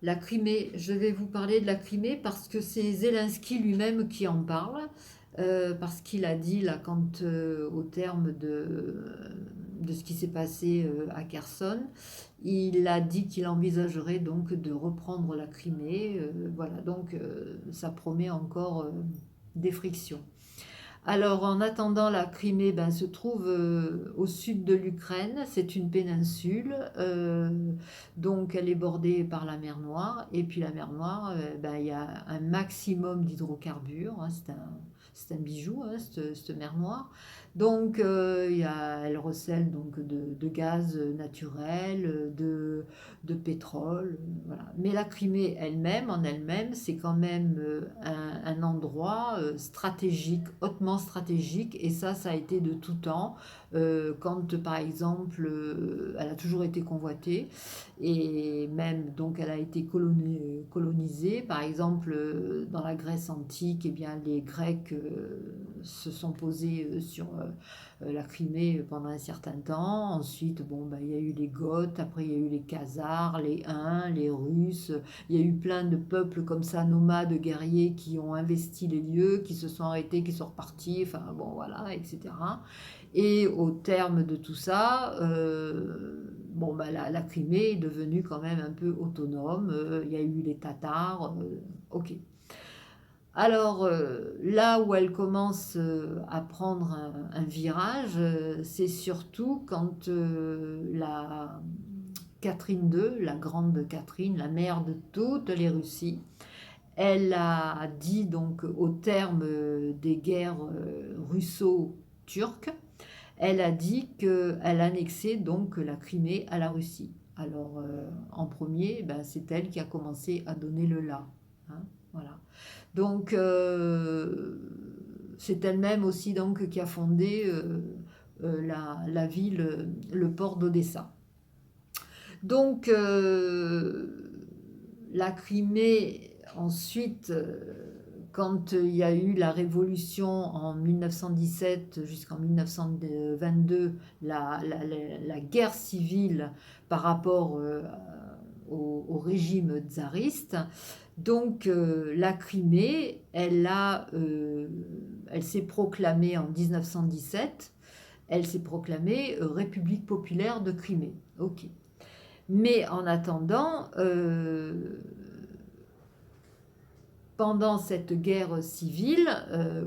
La Crimée, je vais vous parler de la Crimée parce que c'est Zelensky lui-même qui en parle, parce qu'il a dit là, quand au terme de ce qui s'est passé à Kherson, il a dit qu'il envisagerait donc de reprendre la Crimée. Voilà, donc ça promet encore des frictions. Alors, en attendant, la Crimée se trouve au sud de l'Ukraine. C'est une péninsule, donc elle est bordée par la mer Noire. Et puis la mer Noire, il y a un maximum d'hydrocarbures, hein. C'est un bijou, hein, cette mer Noire. Donc, elle recèle donc de gaz naturel, de pétrole, voilà. Mais la Crimée elle-même, en elle-même, c'est quand même un endroit stratégique, hautement stratégique, et ça a été de tout temps. Quand, par exemple, elle a toujours été convoitée, et même, donc, elle a été colonisée. Par exemple, dans la Grèce antique, eh bien, les Grecs se sont posés sur la Crimée pendant un certain temps. Ensuite, bon, il y a eu les Goths, après il y a eu les Khazars, les Huns, les Russes. Il y a eu plein de peuples comme ça, nomades, guerriers, qui ont investi les lieux, qui se sont arrêtés, qui sont repartis, enfin bon, voilà, etc. Et au terme de tout ça, la Crimée est devenue quand même un peu autonome. Il y a eu les Tatars, ok. Alors là où elle commence à prendre un virage, c'est surtout quand la Catherine II, la grande Catherine, la mère de toutes les Russies, elle a dit donc au terme des guerres russo-turques, elle a dit qu'elle annexait donc la Crimée à la Russie. Alors en premier, c'est elle qui a commencé à donner le là, hein, voilà. Donc, c'est elle-même aussi donc, qui a fondé la ville, le port d'Odessa. Donc, la Crimée, ensuite, quand il y a eu la révolution en 1917 jusqu'en 1922, la guerre civile par rapport au régime tsariste, donc la Crimée, elle s'est proclamée en 1917, elle s'est proclamée République populaire de Crimée. Ok. Mais en attendant, pendant cette guerre civile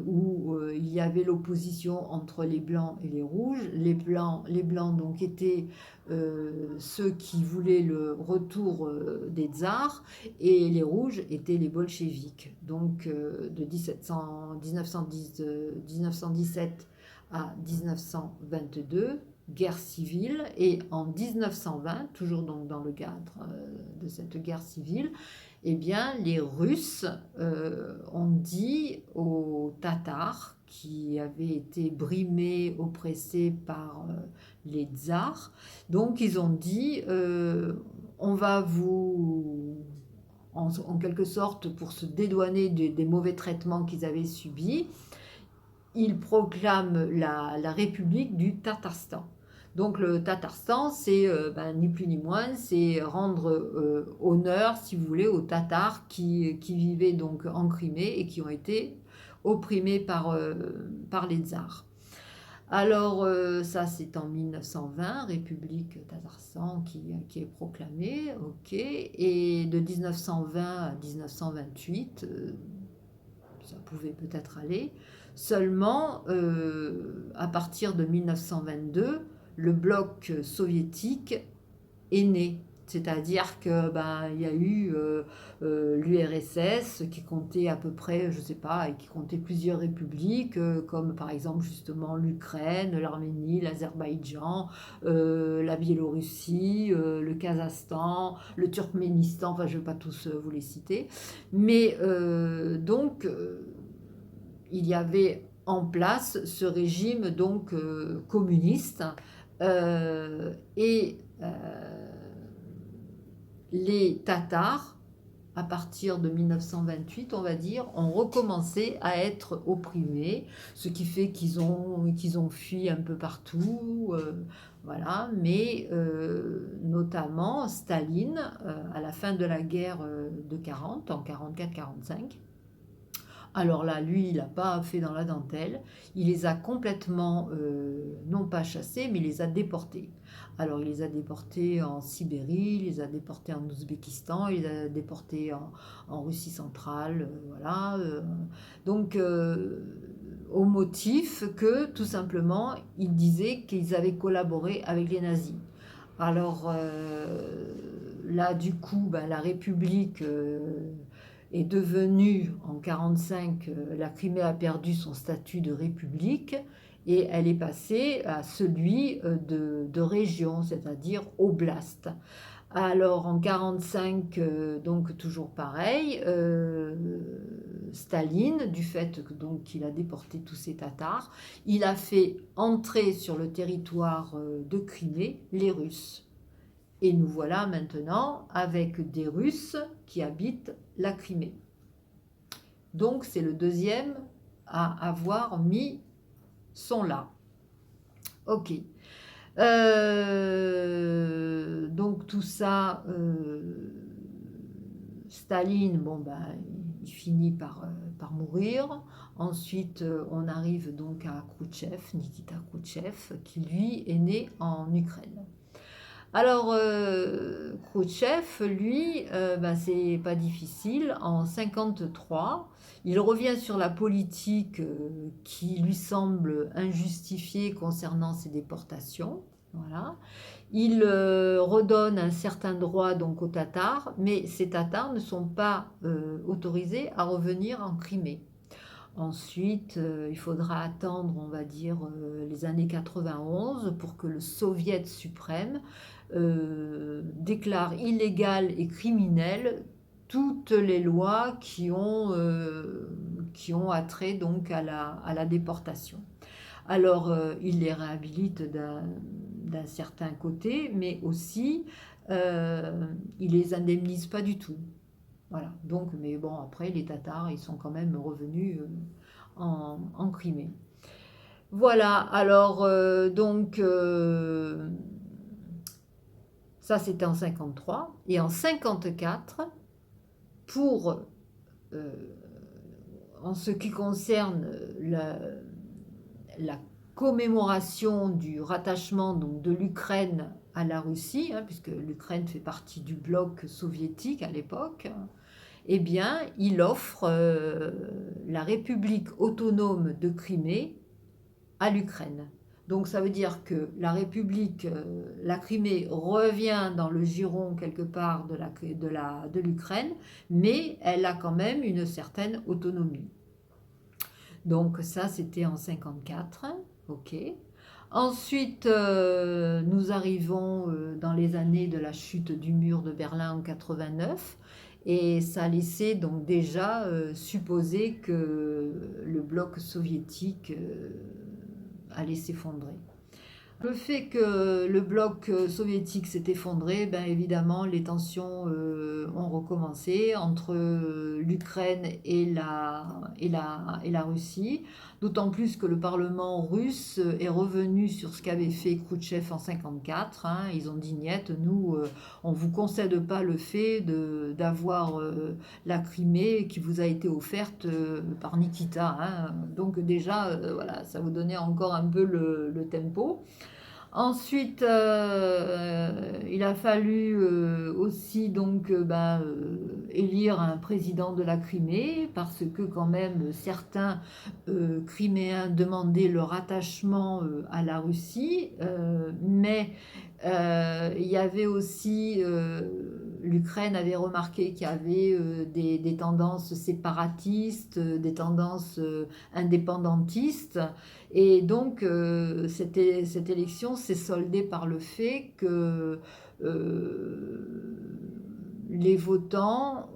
où il y avait l'opposition entre les blancs et les blancs donc étaient ceux qui voulaient le retour des tsars et les rouges étaient les bolcheviks. Donc de 1917 à 1922, guerre civile, et en 1920, toujours donc dans le cadre de cette guerre civile, eh bien, les Russes ont dit aux Tatars, qui avaient été brimés, oppressés par les tsars, donc ils ont dit on va vous, en quelque sorte, pour se dédouaner des mauvais traitements qu'ils avaient subis, ils proclament la République du Tatarstan. Donc le Tatarstan, c'est ni plus ni moins, c'est rendre honneur, si vous voulez, aux Tatars qui vivaient donc en Crimée et qui ont été opprimés par les tsars. Alors ça c'est en 1920, République Tatarstan qui est proclamée, ok, et de 1920 à 1928, ça pouvait peut-être aller. Seulement, à partir de 1922, le bloc soviétique est né. C'est-à-dire que il y a eu l'URSS qui comptait à peu près, je ne sais pas, et qui comptait plusieurs républiques, comme par exemple justement l'Ukraine, l'Arménie, l'Azerbaïdjan, la Biélorussie, le Kazakhstan, le Turkménistan, enfin je ne vais pas tous vous les citer. Mais donc, il y avait en place ce régime donc communiste et les Tatars à partir de 1928, on va dire, ont recommencé à être opprimés, ce qui fait qu'ils ont fui un peu partout, voilà. Mais notamment Staline, à la fin de la guerre de 40, en 44-45, alors là, lui, il n'a pas fait dans la dentelle. Il les a complètement, non pas chassés, mais il les a déportés. Alors, il les a déportés en Sibérie, il les a déportés en Ouzbékistan, il les a déportés en Russie centrale, voilà. Donc, au motif que, tout simplement, il disait qu'ils avaient collaboré avec les nazis. Alors là, du coup, ben, la République est devenue, en 1945, la Crimée a perdu son statut de République et elle est passée à celui de région, c'est-à-dire oblast. Alors en 1945, donc toujours pareil, Staline, du fait que, donc, qu'il a déporté tous ces Tatars, il a fait entrer sur le territoire de Crimée les Russes. Et nous voilà maintenant avec des Russes qui habitent la Crimée. Donc c'est le deuxième à avoir mis son là. Ok. Donc tout ça, Staline, bon ben, il finit par mourir. Ensuite, on arrive donc à Khrouchtchev, Nikita Khrouchtchev, qui lui est né en Ukraine. Alors, Khrouchtchev, lui, ben, c'est pas difficile. En 1953, il revient sur la politique qui lui semble injustifiée concernant ces déportations. Voilà. Il redonne un certain droit donc aux Tatars, mais ces Tatars ne sont pas autorisés à revenir en Crimée. Ensuite, il faudra attendre, on va dire, les années 91 pour que le Soviet suprême déclare illégales et criminelles toutes les lois qui ont attrait donc à la déportation. Alors, il les réhabilite d'un certain côté, mais aussi, il les indemnise pas du tout. Voilà. Donc, mais bon, après, les Tatars, ils sont quand même revenus en Crimée. Voilà. Alors, donc, ça, c'était en 1953. Et en 1954, pour, euh, en ce qui concerne la commémoration du rattachement donc, de l'Ukraine à la Russie, hein, puisque l'Ukraine fait partie du bloc soviétique à l'époque, eh bien, il offre la République autonome de Crimée à l'Ukraine. Donc ça veut dire que la République, la Crimée revient dans le giron quelque part de l'Ukraine, mais elle a quand même une certaine autonomie. Donc ça, c'était en 1954, ok. Ensuite, nous arrivons dans les années de la chute du mur de Berlin en 1989. Et ça laissait donc déjà supposer que le bloc soviétique allait s'effondrer. Le fait que le bloc soviétique s'est effondré, ben évidemment, les tensions ont recommencé entre l'Ukraine et la Russie, d'autant plus que le Parlement russe est revenu sur ce qu'avait fait Khrouchtchev en 1954. Hein. Ils ont dit niet, nous, on ne vous concède pas le fait d'avoir la Crimée qui vous a été offerte par Nikita. Hein. Donc déjà, voilà, ça vous donnait encore un peu le tempo. Ensuite, il a fallu aussi donc élire un président de la Crimée parce que quand même certains Criméens demandaient leur attachement à la Russie, mais il y avait aussi l'Ukraine avait remarqué qu'il y avait des tendances séparatistes, des tendances indépendantistes. Et donc, cette élection s'est soldée par le fait que les votants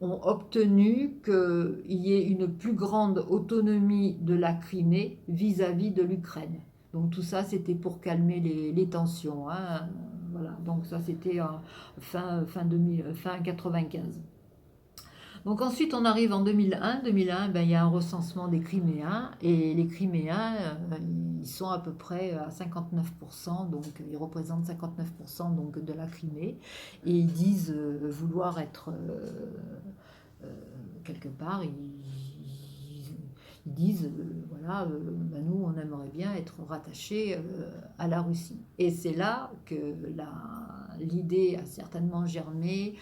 ont obtenu qu'il y ait une plus grande autonomie de la Crimée vis-à-vis de l'Ukraine. Donc tout ça, c'était pour calmer les tensions. Hein. Voilà. Donc ça, c'était fin 95. Donc ensuite, on arrive en 2001. 2001, ben, il y a un recensement des Criméens. Et les Criméens, ils sont à peu près à 59%. Donc ils représentent 59% donc, de la Crimée. Et ils disent vouloir être euh, quelque part. Ils disent, voilà, ben, nous, on aimerait bien être rattachés à la Russie. Et c'est là que l'idée a certainement germé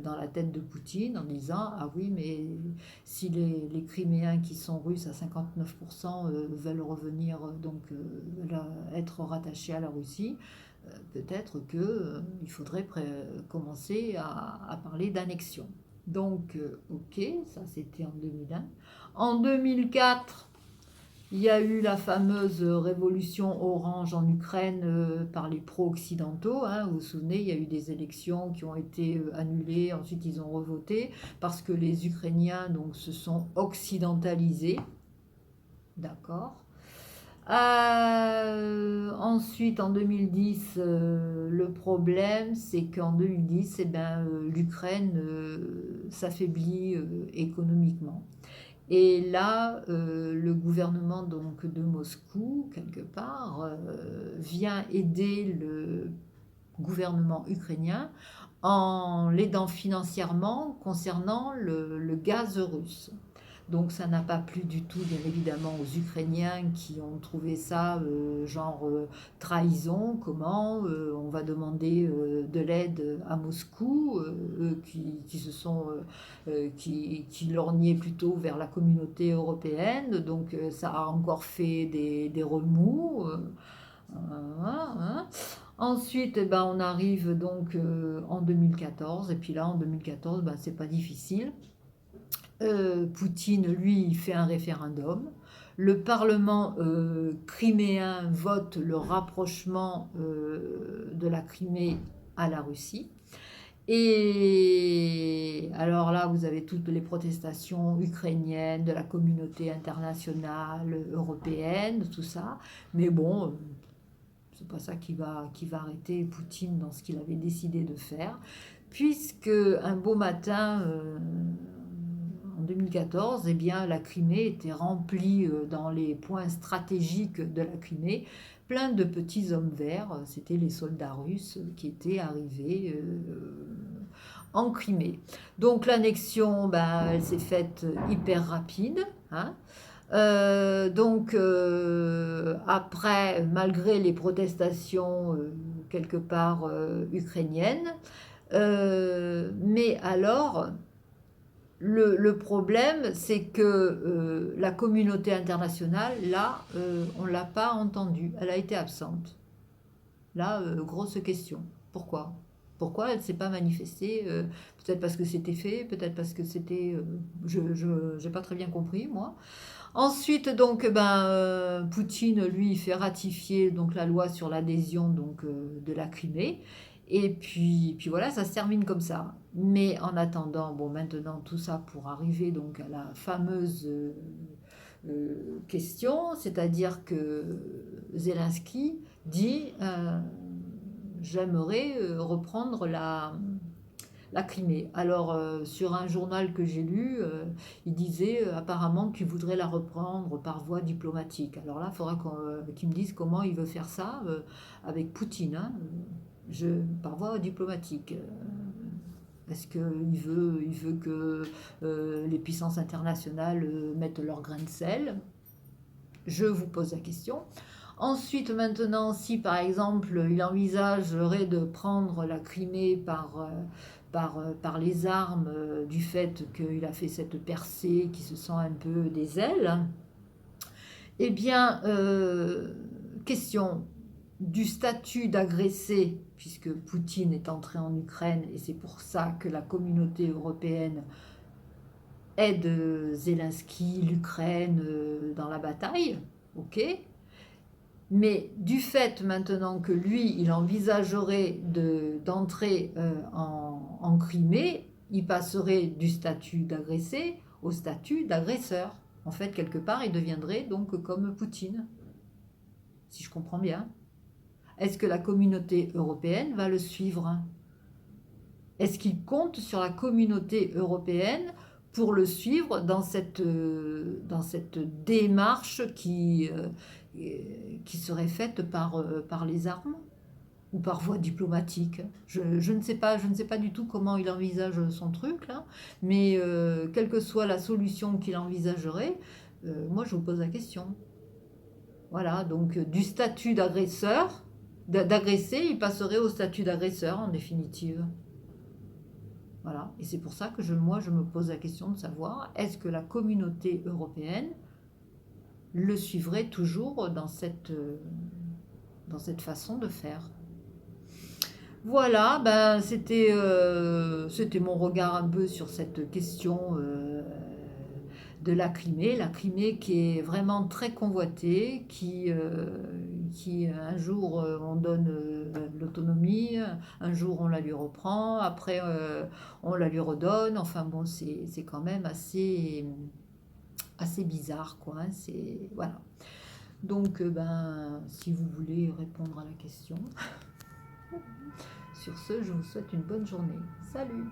dans la tête de Poutine en disant, ah oui, mais si les Criméens qui sont russes à 59% veulent revenir, donc veulent être rattachés à la Russie, peut-être qu'il faudrait commencer à parler d'annexion. Donc, ok, ça c'était en 2001. En 2004, il y a eu la fameuse révolution orange en Ukraine par les pro-occidentaux. Hein. Vous vous souvenez, il y a eu des élections qui ont été annulées, ensuite ils ont revoté parce que les Ukrainiens donc, se sont occidentalisés. D'accord. Ensuite, en 2010, le problème, c'est qu'en 2010, eh ben, l'Ukraine s'affaiblit économiquement. Et là, le gouvernement donc, de Moscou, quelque part, vient aider le gouvernement ukrainien en l'aidant financièrement concernant le gaz russe. Donc ça n'a pas plu du tout, bien évidemment, aux Ukrainiens qui ont trouvé ça genre trahison. Comment on va demander de l'aide à Moscou, eux qui se sont qui lorgnaient plutôt vers la communauté européenne. Donc ça a encore fait des remous. Hein. Ensuite, eh ben, on arrive donc en 2014, et puis là en 2014, ben, c'est pas difficile. Poutine, lui, il fait un référendum. Le Parlement criméen vote le rapprochement de la Crimée à la Russie. Et alors là, vous avez toutes les protestations ukrainiennes, de la communauté internationale, européenne, tout ça. Mais bon, c'est pas ça qui va arrêter Poutine dans ce qu'il avait décidé de faire. Puisque un beau matin, en 2014, eh bien, la Crimée était remplie dans les points stratégiques de la Crimée, plein de petits hommes verts. C'était les soldats russes qui étaient arrivés en Crimée. Donc l'annexion, ben, elle s'est faite hyper rapide. Hein. Donc après, malgré les protestations quelque part ukrainiennes, mais alors le problème, c'est que la communauté internationale, là, on ne l'a pas entendue. Elle a été absente. Là, grosse question. Pourquoi? Pourquoi elle ne s'est pas manifestée? Peut-être parce que c'était fait, peut-être parce que c'était... je n'ai pas très bien compris, moi. Ensuite, donc, ben, Poutine, lui, fait ratifier donc, la loi sur l'adhésion donc, de la Crimée. Et puis voilà, ça se termine comme ça. Mais en attendant, bon, maintenant, tout ça pour arriver donc à la fameuse question, c'est-à-dire que Zelensky dit j'aimerais reprendre la Crimée. Alors, sur un journal que j'ai lu, il disait apparemment qu'il voudrait la reprendre par voie diplomatique. Alors là, il faudra qu'il me dise comment il veut faire ça avec Poutine, hein, par voie diplomatique. Est-ce qu'il veut que les puissances internationales mettent leur grain de sel? Je vous pose la question. Ensuite, maintenant, si par exemple il envisagerait de prendre la Crimée par les armes du fait qu'il a fait cette percée qui se sent un peu des ailes, eh bien, question du statut d'agressé, puisque Poutine est entré en Ukraine et c'est pour ça que la communauté européenne aide Zelensky, l'Ukraine dans la bataille, ok. Mais du fait maintenant que lui, il envisagerait d'entrer en Crimée, il passerait du statut d'agressé au statut d'agresseur. En fait, quelque part, il deviendrait donc comme Poutine, si je comprends bien. Est-ce que la communauté européenne va le suivre? Est-ce qu'il compte sur la communauté européenne pour le suivre dans cette démarche qui serait faite par les armes ou par voie diplomatique. Je ne sais pas du tout comment il envisage son truc là, mais quelle que soit la solution qu'il envisagerait, moi je vous pose la question. Voilà, donc du statut d'agresseur, d'agressé, il passerait au statut d'agresseur en définitive. Voilà, et c'est pour ça que moi je me pose la question de savoir est-ce que la communauté européenne le suivrait toujours dans cette façon de faire. Voilà, ben c'était mon regard un peu sur cette question de la Crimée qui est vraiment très convoitée, qui un jour on donne l'autonomie, un jour on la lui reprend, après on la lui redonne. Enfin bon, c'est quand même assez bizarre, quoi. Hein, voilà. Donc, ben, si vous voulez répondre à la question. Sur ce, je vous souhaite une bonne journée. Salut!